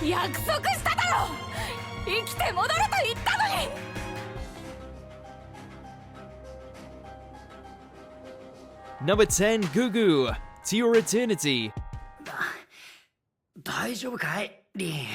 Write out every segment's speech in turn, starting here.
約束しただろ。生きて戻ると言ったのに。Number 10, Gugu, To Your Eternity. 大丈夫かい、リン。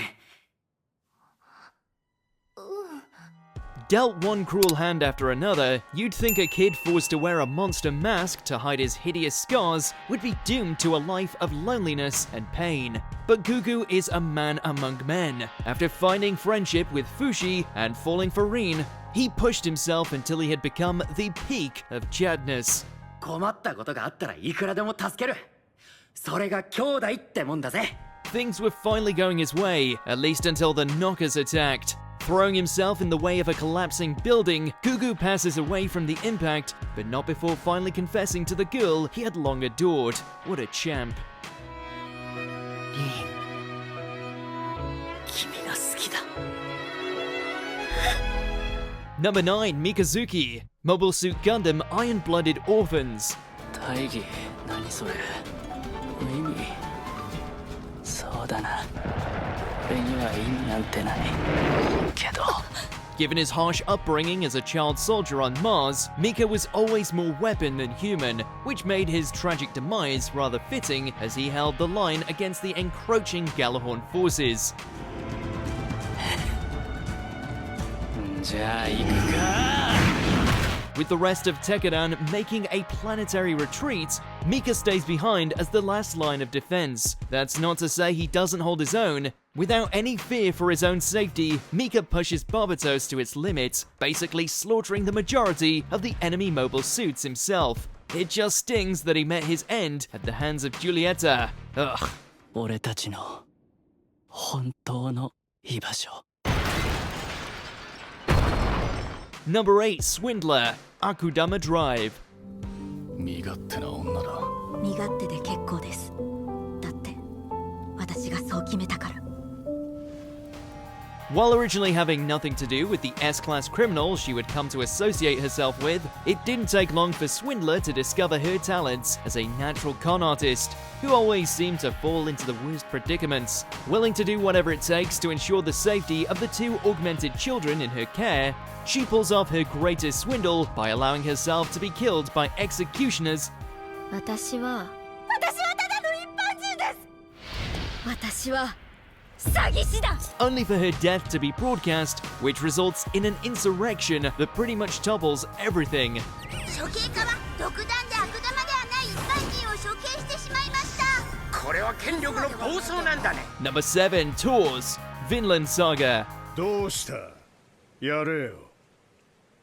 Dealt one cruel hand after another, you'd think a kid forced to wear a monster mask to hide his hideous scars would be doomed to a life of loneliness and pain. But Gugu is a man among men. After finding friendship with Fushi and falling for Rin, he pushed himself until he had become the peak of Chadness. 困ったことがあったらいくらでも助ける。それが兄弟ってもんだぜ。Things were finally going his way, at least until the knockers attacked. Throwing himself in the way of a collapsing building, Gugu passes away from the impact, but not before finally confessing to the girl he had long adored. What a champ. リン、君が好きだ。Number 9, Mikazuki, Mobile Suit Gundam Iron-Blooded Orphans. 大義、何それ。無意味。そうだな。俺には意味なんてない。けど。Given his harsh upbringing as a child soldier on Mars, Mika was always more weapon than human, which made his tragic demise rather fitting as he held the line against the encroaching Galahorn forces. じゃあ行くか。With the rest of Tekkadan making a planetary retreat, Mika stays behind as the last line of defense. That's not to say he doesn't hold his own. Without any fear for his own safety, Mika pushes Barbatos to its limit, basically slaughtering the majority of the enemy mobile suits himself. It just stings that he met his end at the hands of Giulietta. Ugh. 俺たちの本当の居場所。Number 8, Swindler, Akudama Drive. 身勝手な女だ。身勝手で結構です。だって私がそう決めたから。While originally having nothing to do with the S-class criminals she would come to associate herself with, it didn't take long for Swindler to discover her talents as a natural con artist, who always seemed to fall into the worst predicaments. Willing to do whatever it takes to ensure the safety of the two augmented children in her care, she pulls off her greatest swindle by allowing herself to be killed by executioners. 私はただの一般人です。私は詐欺師だ。 Only for her death to be broadcast, which results in an insurrection that pretty much topples everything. 処刑家は独断で悪玉ではない一般人を処刑してしまいました。これは権力の暴走なんだね。 Number 7, Thors, Vinland Saga. どうした？やれよ。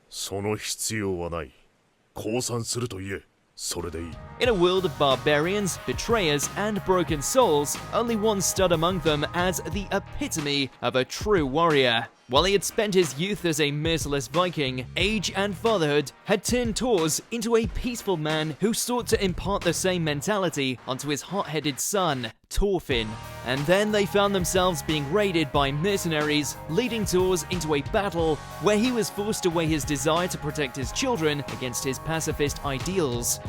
その必要はない。降参すると言え。それでいい。In a world of barbarians, betrayers, and broken souls, only one stood among them as the epitome of a true warrior. While he had spent his youth as a merciless Viking, age and fatherhood had turned Thors into a peaceful man who sought to impart the same mentality onto his hot-headed son, Thorfinn. And then they found themselves being raided by mercenaries, leading Thors into a battle where he was forced to weigh his desire to protect his children against his pacifist ideals.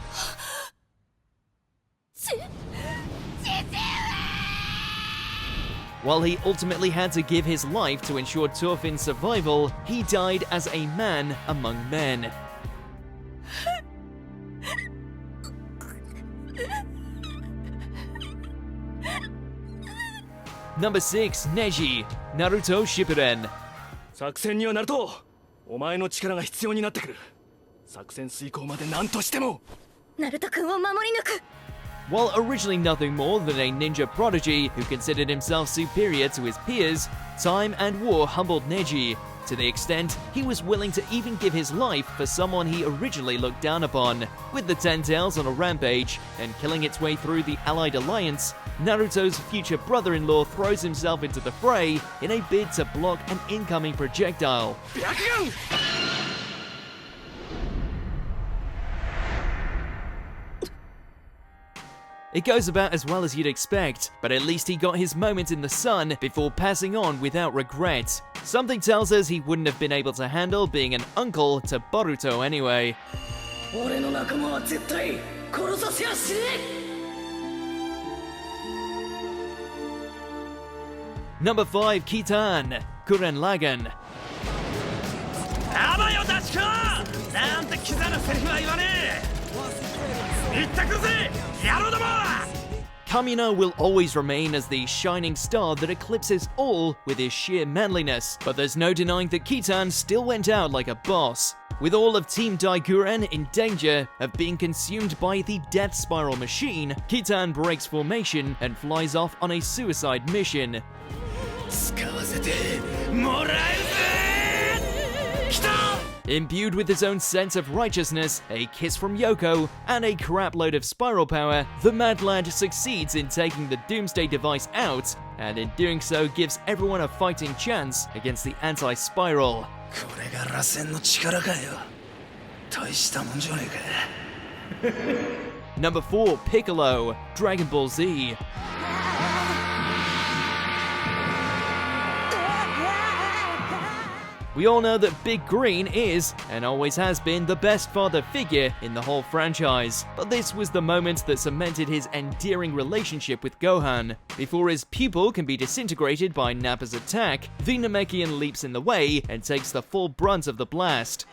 While he ultimately had to give his life to ensure Thorfinn's survival, he died as a man among men. Number 6, Neji, Naruto Shippuden. 作戦にはナルト、お前の力が必要になってくる。作戦遂行まで何としても。ナルト君を守り抜く。 While originally nothing more than a ninja prodigy who considered himself superior to his peers, time and war humbled Neji, to the extent he was willing to even give his life for someone he originally looked down upon. With the Ten Tails on a rampage and killing its way through the Allied alliance, Naruto's future brother-in-law throws himself into the fray in a bid to block an incoming projectile. It goes about as well as you'd expect, but at least he got his moment in the sun before passing on without regret. Something tells us he wouldn't have been able to handle being an uncle to Boruto anyway. 俺の仲間は絶対殺させやしねえ。Number 5, Kittan, Gurren Lagann. やばいよダチコなんてキザなセリフは言わねえ行ってくるぜ野郎ども Kamino will always remain as the shining star that eclipses all with his sheer manliness, but there's no denying that Kittan still went out like a boss. With all of Team Daiguren in danger of being consumed by the Death Spiral machine, Kittan breaks formation and flies off on a suicide mission. 使わせてもらえるぜ来た Imbued with his own sense of righteousness, a kiss from Yoko, and a crapload of spiral power, the Mad Lad succeeds in taking the Doomsday device out, and in doing so gives everyone a fighting chance against the anti-spiral. これが螺旋の力かよ大したもんじゃねえか Number 4, Piccolo, Dragon Ball Z. We all know that Big Green is, and always has been, the best father figure in the whole franchise. But this was the moment that cemented his endearing relationship with Gohan. Before his pupil can be disintegrated by Nappa's attack, the Namekian leaps in the way and takes the full brunt of the blast.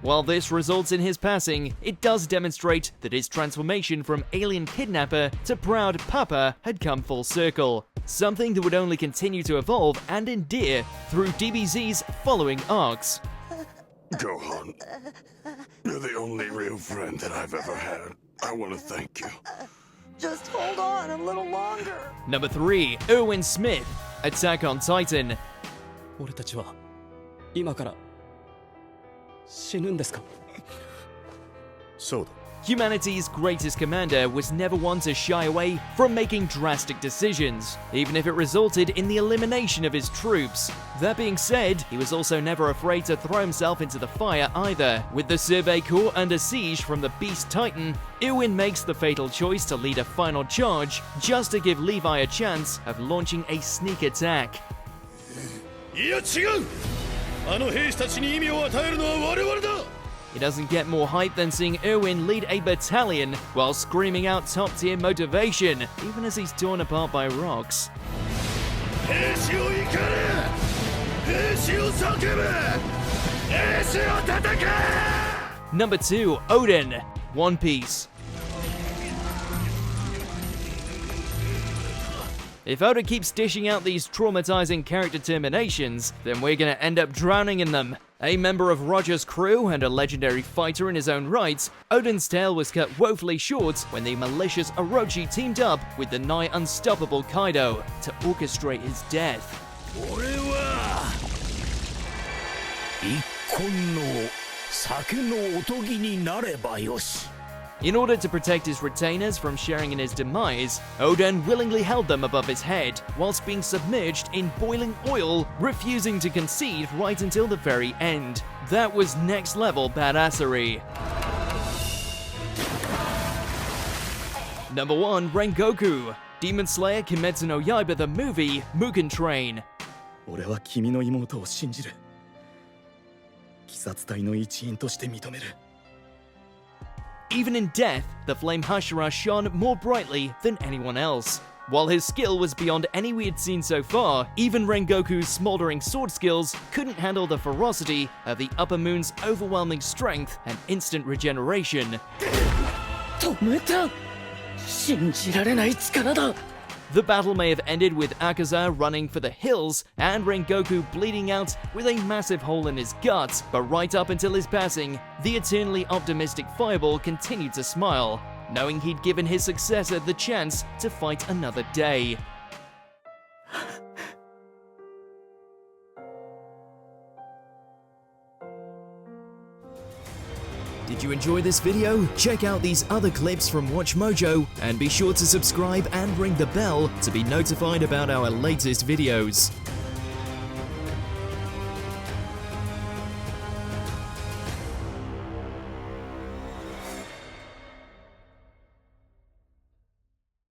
While this results in his passing, it does demonstrate that his transformation from alien kidnapper to proud papa had come full circle, something that would only continue to evolve and endear through DBZ's following arcs. Gohan, you're the only real friend that I've ever had. I want to thank you. Just hold on a little longer. Number 3, Erwin Smith, Attack on Titan. 俺たちは今から死ぬんですか So, Humanity's greatest commander was never one to shy away from making drastic decisions, even if it resulted in the elimination of his troops. That being said, he was also never afraid to throw himself into the fire either. With the Survey Corps under siege from the Beast Titan, Erwin makes the fatal choice to lead a final charge just to give Levi a chance of launching a sneak attack. いや違うあの兵士たちに意味を与えるのは我々だ It doesn't get more hype than seeing Erwin lead a battalion while screaming out top-tier motivation, even as he's torn apart by rocks. 兵士を怒れ兵士を叫べ兵士を叩け Number 2, Oden, One Piece. If Oda keeps dishing out these traumatizing character terminations, then we're gonna end up drowning in them. A member of Roger's crew and a legendary fighter in his own right, Oden's tale was cut woefully short when the malicious Orochi teamed up with the nigh unstoppable Kaido to orchestrate his death. 俺は一根の酒のおとぎになればよし In order to protect his retainers from sharing in his demise, Oden willingly held them above his head, whilst being submerged in boiling oil, refusing to concede right until the very end. That was next level badassery. Number 1, Rengoku, Demon Slayer Kimetsu no Yaiba the movie, Mugen Train. 俺は君の妹を信じる鬼殺隊の一員として認める Even in death, the Flame Hashira shone more brightly than anyone else. While his skill was beyond any we had seen so far, even Rengoku's smoldering sword skills couldn't handle the ferocity of the Upper Moon's overwhelming strength and instant regeneration. 止めた信じられない力だ The battle may have ended with Akaza running for the hills and Rengoku bleeding out with a massive hole in his gut, but right up until his passing, the eternally optimistic Fireball continued to smile, knowing he'd given his successor the chance to fight another day. Did you enjoy this video? Check out these other clips from WatchMojo and be sure to subscribe and ring the bell to be notified about our latest videos.